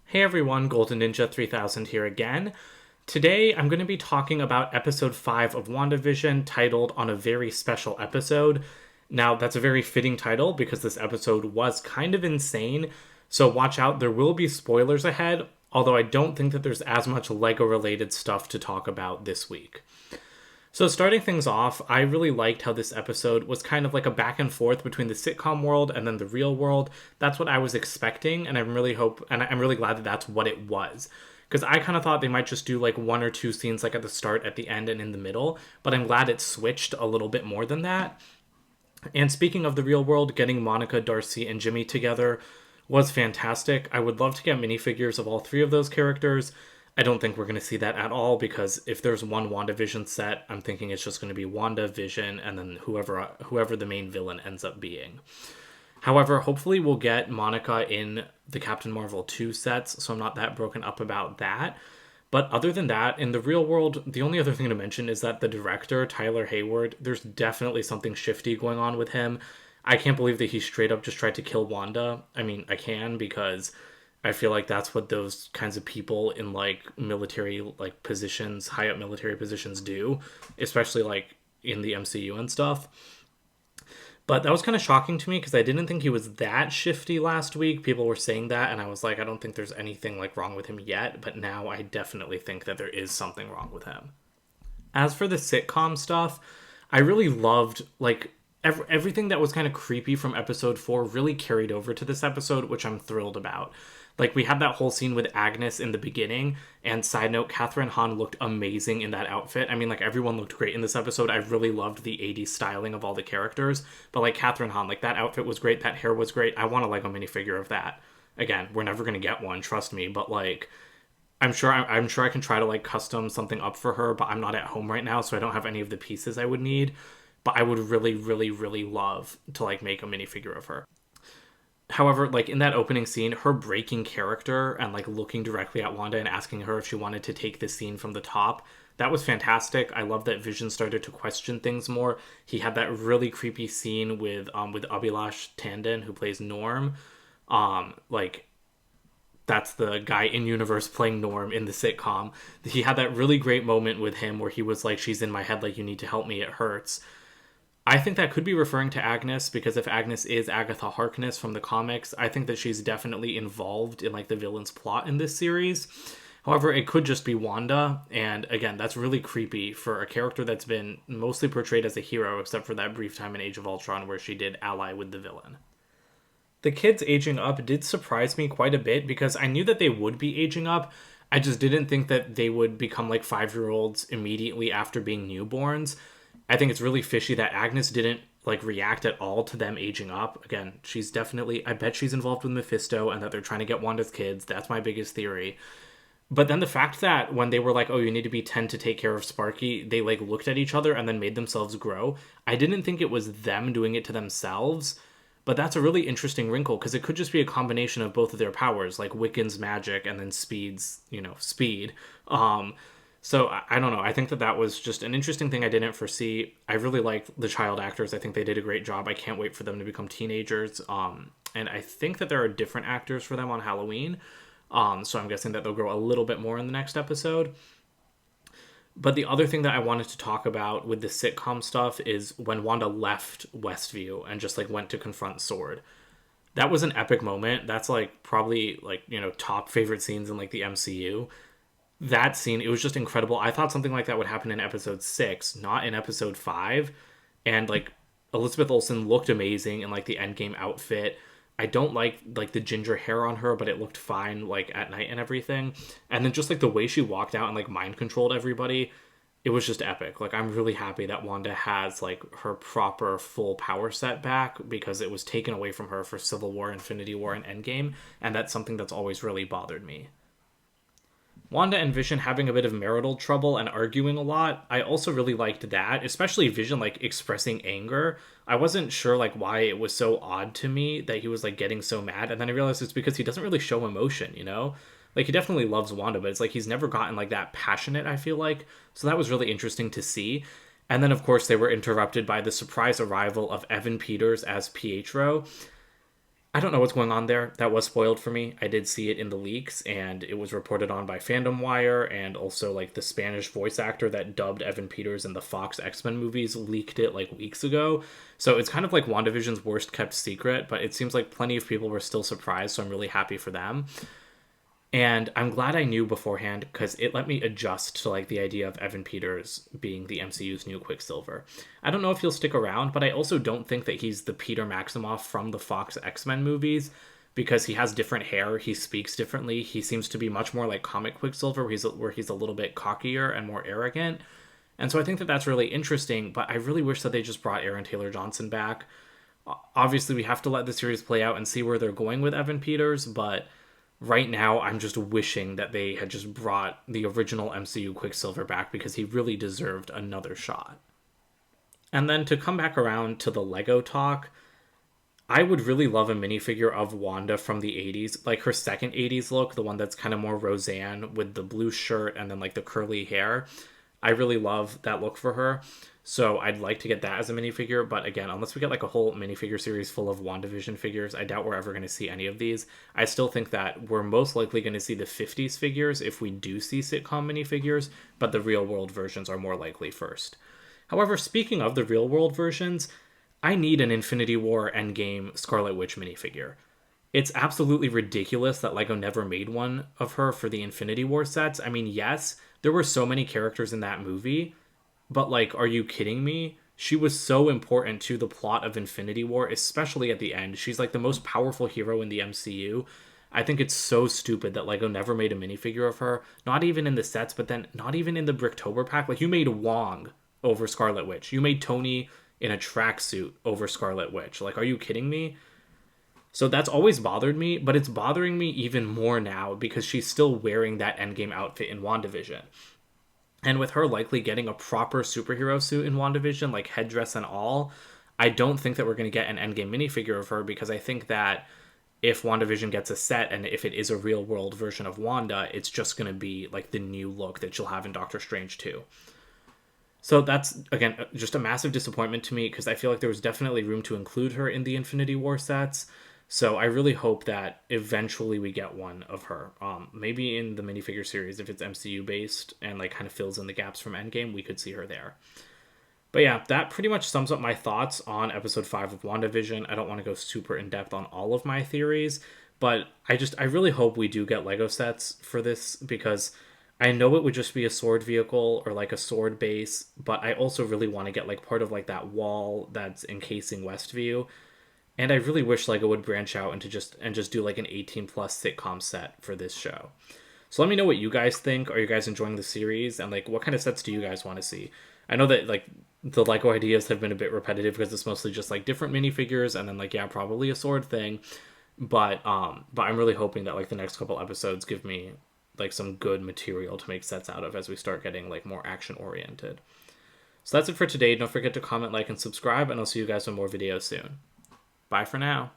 Hey everyone, Golden Ninja 3000 here again. Today I'm going to be talking about episode 5 of WandaVision titled On a Very Special Episode. Now, that's a very fitting title because this episode was kind of insane, so watch out, there will be spoilers ahead, although I don't think that there's as much LEGO related stuff to talk about this week. So starting things off, I really liked how this episode was kind of like a back and forth between the sitcom world and then the real world. That's what I was expecting, and I'm really glad that that's what it was. Because I kind of thought they might just do like one or two scenes like at the start, at the end, and in the middle, but I'm glad it switched a little bit more than that. And speaking of the real world, getting Monica, Darcy, and Jimmy together was fantastic. I would love to get minifigures of all three of those characters. I don't think we're going to see that at all because if there's one WandaVision set, I'm thinking it's just going to be WandaVision and then whoever the main villain ends up being. However, hopefully we'll get Monica in the Captain Marvel 2 sets, so I'm not that broken up about that. But other than that, in the real world, the only other thing to mention is that the director, Tyler Hayward, there's definitely something shifty going on with him. I can't believe that he straight up just tried to kill Wanda. I mean, I can because I feel like that's what those kinds of people in like military like positions, high up military positions do, especially like in the MCU and stuff. But that was kind of shocking to me because I didn't think he was that shifty last week. People were saying that, and I was like, I don't think there's anything like wrong with him yet, but now I definitely think that there is something wrong with him. As for the sitcom stuff, I really loved like everything that was kind of creepy from episode 4 really carried over to this episode, which I'm thrilled about. Like, we had that whole scene with Agnes in the beginning, and side note, Catherine Hahn looked amazing in that outfit. I mean, like, everyone looked great in this episode. I really loved the 80s styling of all the characters, but, like, Catherine Hahn, like, that outfit was great, that hair was great. I want a Lego minifigure of that. Again, we're never going to get one, trust me, but, like, I'm sure I can try to, like, custom something up for her, but I'm not at home right now, so I don't have any of the pieces I would need. But I would really, really, really love to, like, make a minifigure of her. However, like in that opening scene, her breaking character and like looking directly at Wanda and asking her if she wanted to take the scene from the top, that was fantastic. I love that Vision started to question things more. He had that really creepy scene with Abhilash Tandon, who plays Norm. Like that's the guy in universe playing Norm in the sitcom. He had that really great moment with him where he was like, "She's in my head, like you need to help me, it hurts." I think that could be referring to Agnes, because if Agnes is Agatha Harkness from the comics, I think that she's definitely involved in like the villain's plot in this series. However, it could just be Wanda, and again, that's really creepy for a character that's been mostly portrayed as a hero, except for that brief time in Age of Ultron where she did ally with the villain. The kids aging up did surprise me quite a bit because I knew that they would be aging up. I just didn't think that they would become like 5-year-olds immediately after being newborns. I think it's really fishy that Agnes didn't like react at all to them aging up. Again, she's definitely, I bet she's involved with Mephisto and that they're trying to get Wanda's kids. That's my biggest theory. But then the fact that when they were like, "Oh, you need to be 10 to take care of Sparky," they like looked at each other and then made themselves grow. I didn't think it was them doing it to themselves, but that's a really interesting wrinkle because it could just be a combination of both of their powers, like Wiccan's magic and then Speed's, speed. So I don't know. I think that was just an interesting thing I didn't foresee. I really like the child actors. I think they did a great job. I can't wait for them to become teenagers. And I think that there are different actors for them on Halloween. So I'm guessing that they'll grow a little bit more in the next episode. But the other thing that I wanted to talk about with the sitcom stuff is when Wanda left Westview and just like went to confront Sword. That was an epic moment. That's like probably like, top favorite scenes in like the MCU. That scene, it was just incredible. I thought something like that would happen in episode 6, not in episode 5. And like Elizabeth Olsen looked amazing in like the Endgame outfit. I don't like the ginger hair on her, but it looked fine like at night and everything. And then just like the way she walked out and like mind controlled everybody, it was just epic. Like, I'm really happy that Wanda has like her proper full power set back because it was taken away from her for Civil War, Infinity War, and Endgame. And that's something that's always really bothered me. Wanda and Vision having a bit of marital trouble and arguing a lot, I also really liked that, especially Vision like expressing anger. I wasn't sure like why it was so odd to me that he was like getting so mad, and then I realized it's because he doesn't really show emotion, Like, he definitely loves Wanda, but it's like he's never gotten like that passionate, I feel like. So that was really interesting to see. And then of course they were interrupted by the surprise arrival of Evan Peters as Pietro. I don't know what's going on there. That was spoiled for me. I did see it in the leaks, and it was reported on by Fandom Wire, and also like the Spanish voice actor that dubbed Evan Peters in the Fox X-Men movies leaked it like weeks ago. So it's kind of like WandaVision's worst kept secret, but it seems like plenty of people were still surprised, so I'm really happy for them. And I'm glad I knew beforehand because it let me adjust to like the idea of Evan Peters being the MCU's new Quicksilver. I don't know if he'll stick around, but I also don't think that he's the Peter Maximoff from the Fox X-Men movies because he has different hair, he speaks differently, he seems to be much more like comic Quicksilver where he's a little bit cockier and more arrogant. And so I think that that's really interesting, but I really wish that they just brought Aaron Taylor Johnson back. Obviously, we have to let the series play out and see where they're going with Evan Peters, but right now I'm just wishing that they had just brought the original MCU Quicksilver back because he really deserved another shot. And then to come back around to the Lego talk, I would really love a minifigure of Wanda from the 80s, like her second 80s look, the one that's kind of more Roseanne with the blue shirt and then like the curly hair. I really love that look for her. So I'd like to get that as a minifigure, but again, unless we get like a whole minifigure series full of WandaVision figures, I doubt we're ever going to see any of these. I still think that we're most likely going to see the 50s figures if we do see sitcom minifigures, but the real world versions are more likely first. However, speaking of the real world versions, I need an Infinity War Endgame Scarlet Witch minifigure. It's absolutely ridiculous that LEGO never made one of her for the Infinity War sets. I mean, yes, there were so many characters in that movie, but, like, are you kidding me? She was so important to the plot of Infinity War, especially at the end. She's, like, the most powerful hero in the MCU. I think it's so stupid that LEGO never made a minifigure of her. Not even in the sets, but then not even in the Bricktober pack. Like, you made Wong over Scarlet Witch. You made Tony in a tracksuit over Scarlet Witch. Like, are you kidding me? So that's always bothered me, but it's bothering me even more now because she's still wearing that Endgame outfit in WandaVision. And with her likely getting a proper superhero suit in WandaVision, like headdress and all, I don't think that we're going to get an Endgame minifigure of her because I think that if WandaVision gets a set and if it is a real world version of Wanda, it's just going to be like the new look that she'll have in Doctor Strange 2. So that's, again, just a massive disappointment to me because I feel like there was definitely room to include her in the Infinity War sets. So I really hope that eventually we get one of her. Maybe in the minifigure series, if it's MCU based and like kind of fills in the gaps from Endgame, we could see her there. But yeah, that pretty much sums up my thoughts on episode 5 of WandaVision. I don't want to go super in depth on all of my theories, but I really hope we do get Lego sets for this because I know it would just be a sword vehicle or like a sword base, but I also really want to get like part of like that wall that's encasing Westview. And I really wish LEGO would branch out into just do like an 18 plus sitcom set for this show. So let me know what you guys think. Are you guys enjoying the series? And like what kind of sets do you guys want to see? I know that like the LEGO ideas have been a bit repetitive because it's mostly just like different minifigures and then like yeah, probably a sword thing. But I'm really hoping that like the next couple episodes give me like some good material to make sets out of as we start getting like more action oriented. So that's it for today. Don't forget to comment, like, and subscribe, and I'll see you guys in more videos soon. Bye for now.